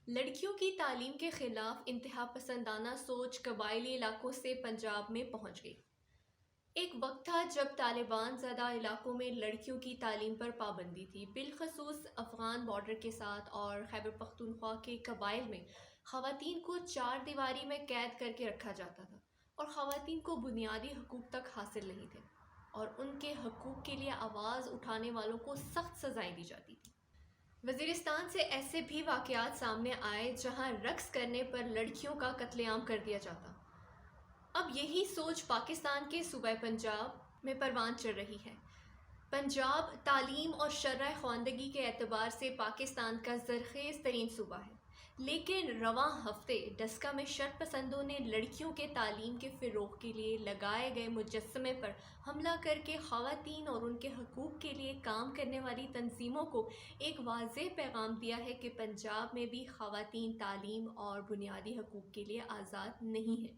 لڑکیوں کی تعلیم کے خلاف انتہا پسندانہ سوچ قبائلی علاقوں سے پنجاب میں پہنچ گئی۔ ایک وقت تھا جب طالبان زدہ علاقوں میں لڑکیوں کی تعلیم پر پابندی تھی، بالخصوص افغان بارڈر کے ساتھ اور خیبر پختونخوا کے قبائل میں خواتین کو چار دیواری میں قید کر کے رکھا جاتا تھا اور خواتین کو بنیادی حقوق تک حاصل نہیں تھے اور ان کے حقوق کے لیے آواز اٹھانے والوں کو سخت سزائیں دی جاتی تھیں۔ وزیرستان سے ایسے بھی واقعات سامنے آئے جہاں رقص کرنے پر لڑکیوں کا قتل عام کر دیا جاتا۔ اب یہی سوچ پاکستان کے صوبہ پنجاب میں پروان چڑھ رہی ہے۔ پنجاب تعلیم اور شرح خواندگی کے اعتبار سے پاکستان کا زرخیز ترین صوبہ ہے، لیکن رواں ہفتے ڈسکہ میں شرط پسندوں نے لڑکیوں کے تعلیم کے فروغ کے لیے لگائے گئے مجسمے پر حملہ کر کے خواتین اور ان کے حقوق کے لیے کام کرنے والی تنظیموں کو ایک واضح پیغام دیا ہے کہ پنجاب میں بھی خواتین تعلیم اور بنیادی حقوق کے لیے آزاد نہیں ہیں۔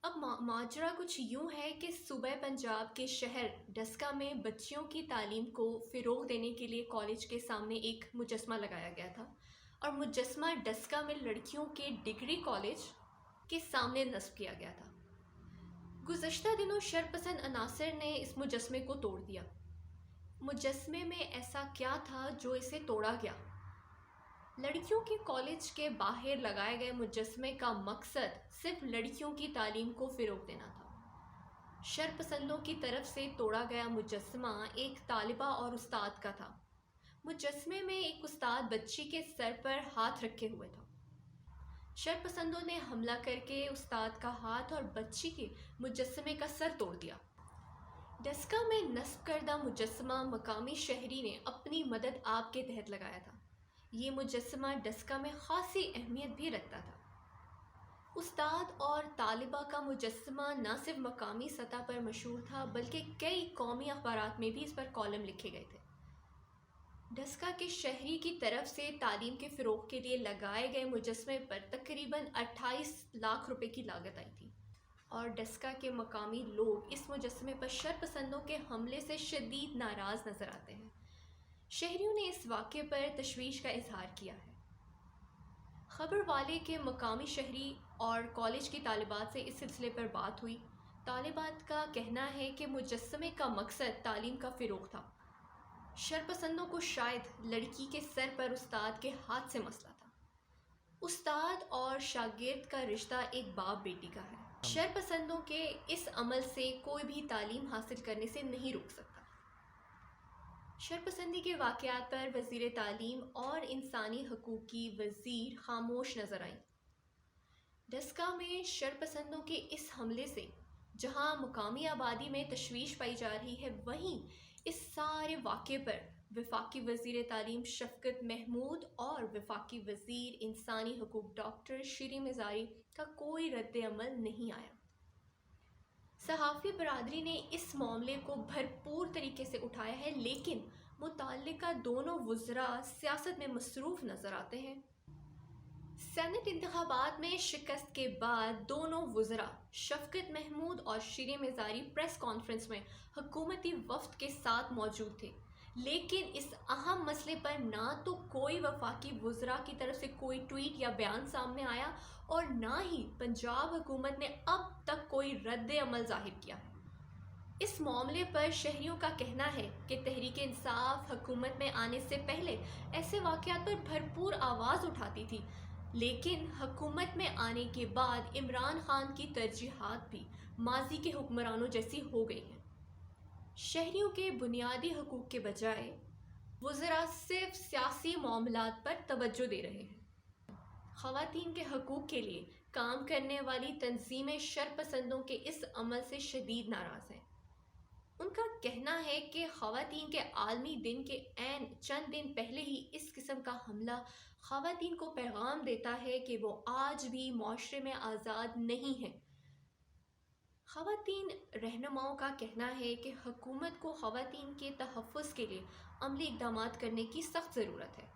اب ماجرا کچھ یوں ہے کہ صوبہ پنجاب کے شہر ڈسکہ میں بچیوں کی تعلیم کو فروغ دینے کے لیے کالج کے سامنے ایک مجسمہ لگایا گیا تھا اور مجسمہ ڈسکہ میں لڑکیوں کے ڈگری کالج کے سامنے نصب کیا گیا تھا۔ گزشتہ دنوں شرپسند عناصر نے اس مجسمے کو توڑ دیا۔ مجسمے میں ایسا کیا تھا جو اسے توڑا گیا؟ لڑکیوں کے کالج کے باہر لگائے گئے مجسمے کا مقصد صرف لڑکیوں کی تعلیم کو فروغ دینا تھا۔ شرپسندوں کی طرف سے توڑا گیا مجسمہ ایک طالبہ اور استاد کا تھا۔ مجسمے میں ایک استاد بچی کے سر پر ہاتھ رکھے ہوئے تھا۔ شرپسندوں نے حملہ کر کے استاد کا ہاتھ اور بچی کے مجسمے کا سر توڑ دیا۔ ڈسکہ میں نصب کردہ مجسمہ مقامی شہری نے اپنی مدد آپ کے تحت لگایا تھا۔ یہ مجسمہ ڈسکہ میں خاصی اہمیت بھی رکھتا تھا۔ استاد اور طالبہ کا مجسمہ نہ صرف مقامی سطح پر مشہور تھا بلکہ کئی قومی اخبارات میں بھی اس پر کالم لکھے گئے تھے۔ ڈسکہ کے شہری کی طرف سے تعلیم کے فروغ کے لیے لگائے گئے مجسمے پر تقریباً 28 لاکھ روپے کی لاگت آئی تھی اور ڈسکہ کے مقامی لوگ اس مجسمے پر شرپسندوں کے حملے سے شدید ناراض نظر آتے ہیں۔ شہریوں نے اس واقعے پر تشویش کا اظہار کیا ہے۔ خبر والے کے مقامی شہری اور کالج کی طالبات سے اس سلسلے پر بات ہوئی۔ طالبات کا کہنا ہے کہ مجسمے کا مقصد تعلیم کا فروغ تھا۔ شرپسندوں کو شاید لڑکی کے سر پر استاد کے ہاتھ سے مسئلہ تھا۔ استاد اور شاگرد کا رشتہ ایک باپ بیٹی کا ہے۔ شرپسندوں کے اس عمل سے کوئی بھی تعلیم حاصل کرنے سے نہیں روک سکتا۔ شرپسندی کے واقعات پر وزیر تعلیم اور انسانی حقوق کی وزیر خاموش نظر آئیں۔ ڈسکہ میں شرپسندوں کے اس حملے سے جہاں مقامی آبادی میں تشویش پائی جا رہی ہے، وہیں اس سارے واقعے پر وفاقی وزیر تعلیم شفقت محمود اور وفاقی وزیر انسانی حقوق ڈاکٹر شیریں مزاری کا کوئی رد عمل نہیں آیا۔ صحافی برادری نے اس معاملے کو بھرپور طریقے سے اٹھایا ہے، لیکن متعلقہ دونوں وزراء سیاست میں مصروف نظر آتے ہیں۔ سینٹ انتخابات میں شکست کے بعد دونوں وزراء شفقت محمود اور شیریں مزاری پریس کانفرنس میں حکومتی وفد کے ساتھ موجود تھے، لیکن اس اہم مسئلے پر نہ تو کوئی وفاقی وزراء کی طرف سے کوئی ٹویٹ یا بیان سامنے آیا اور نہ ہی پنجاب حکومت نے اب تک کوئی رد عمل ظاہر کیا ہے۔ اس معاملے پر شہریوں کا کہنا ہے کہ تحریک انصاف حکومت میں آنے سے پہلے ایسے واقعات پر بھرپور آواز اٹھاتی تھی، لیکن حکومت میں آنے کے بعد عمران خان کی ترجیحات بھی ماضی کے حکمرانوں جیسی ہو گئی ہیں۔ شہریوں کے بنیادی حقوق کے بجائے وزراء صرف سیاسی معاملات پر توجہ دے رہے ہیں۔ خواتین کے حقوق کے لیے کام کرنے والی تنظیمیں شرپسندوں کے اس عمل سے شدید ناراض ہیں۔ ان کا کہنا ہے کہ خواتین کے عالمی دن کے عین چند دن پہلے ہی اس قسم کا حملہ خواتین کو پیغام دیتا ہے کہ وہ آج بھی معاشرے میں آزاد نہیں ہیں۔ خواتین رہنماؤں کا کہنا ہے کہ حکومت کو خواتین کے تحفظ کے لیے عملی اقدامات کرنے کی سخت ضرورت ہے۔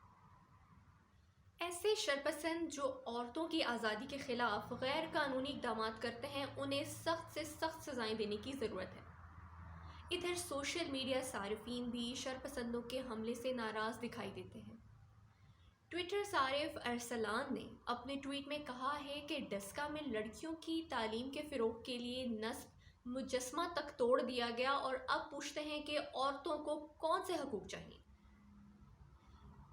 ایسے شرپسند جو عورتوں کی آزادی کے خلاف غیر قانونی اقدامات کرتے ہیں، انہیں سخت سے سخت سزائیں دینے کی ضرورت ہے۔ ادھر سوشل میڈیا صارفین بھی شرپسندوں کے حملے سے ناراض دکھائی دیتے ہیں۔ ٹویٹر صارف ارسلان نے اپنے ٹویٹ میں کہا ہے کہ ڈسکا میں لڑکیوں کی تعلیم کے فروغ کے لیے نصب مجسمہ تک توڑ دیا گیا اور اب پوچھتے ہیں کہ عورتوں کو کون سے حقوق چاہیے۔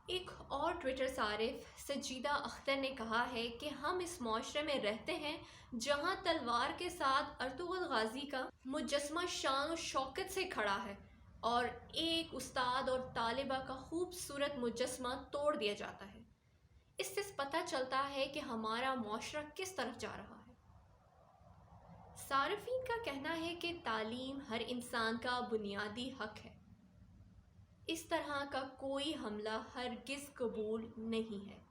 ایک اور ٹویٹر صارف سجیدہ اختر نے کہا ہے کہ ہم اس معاشرے میں رہتے ہیں جہاں تلوار کے ساتھ ارطغرل غازی کا مجسمہ شان و شوکت سے کھڑا ہے اور ایک استاد اور طالبہ کا خوبصورت مجسمہ توڑ دیا جاتا ہے۔ اس سے پتہ چلتا ہے کہ ہمارا معاشرہ کس طرف جا رہا ہے۔ صارفین کا کہنا ہے کہ تعلیم ہر انسان کا بنیادی حق ہے۔ اس طرح کا کوئی حملہ ہرگز قبول نہیں ہے۔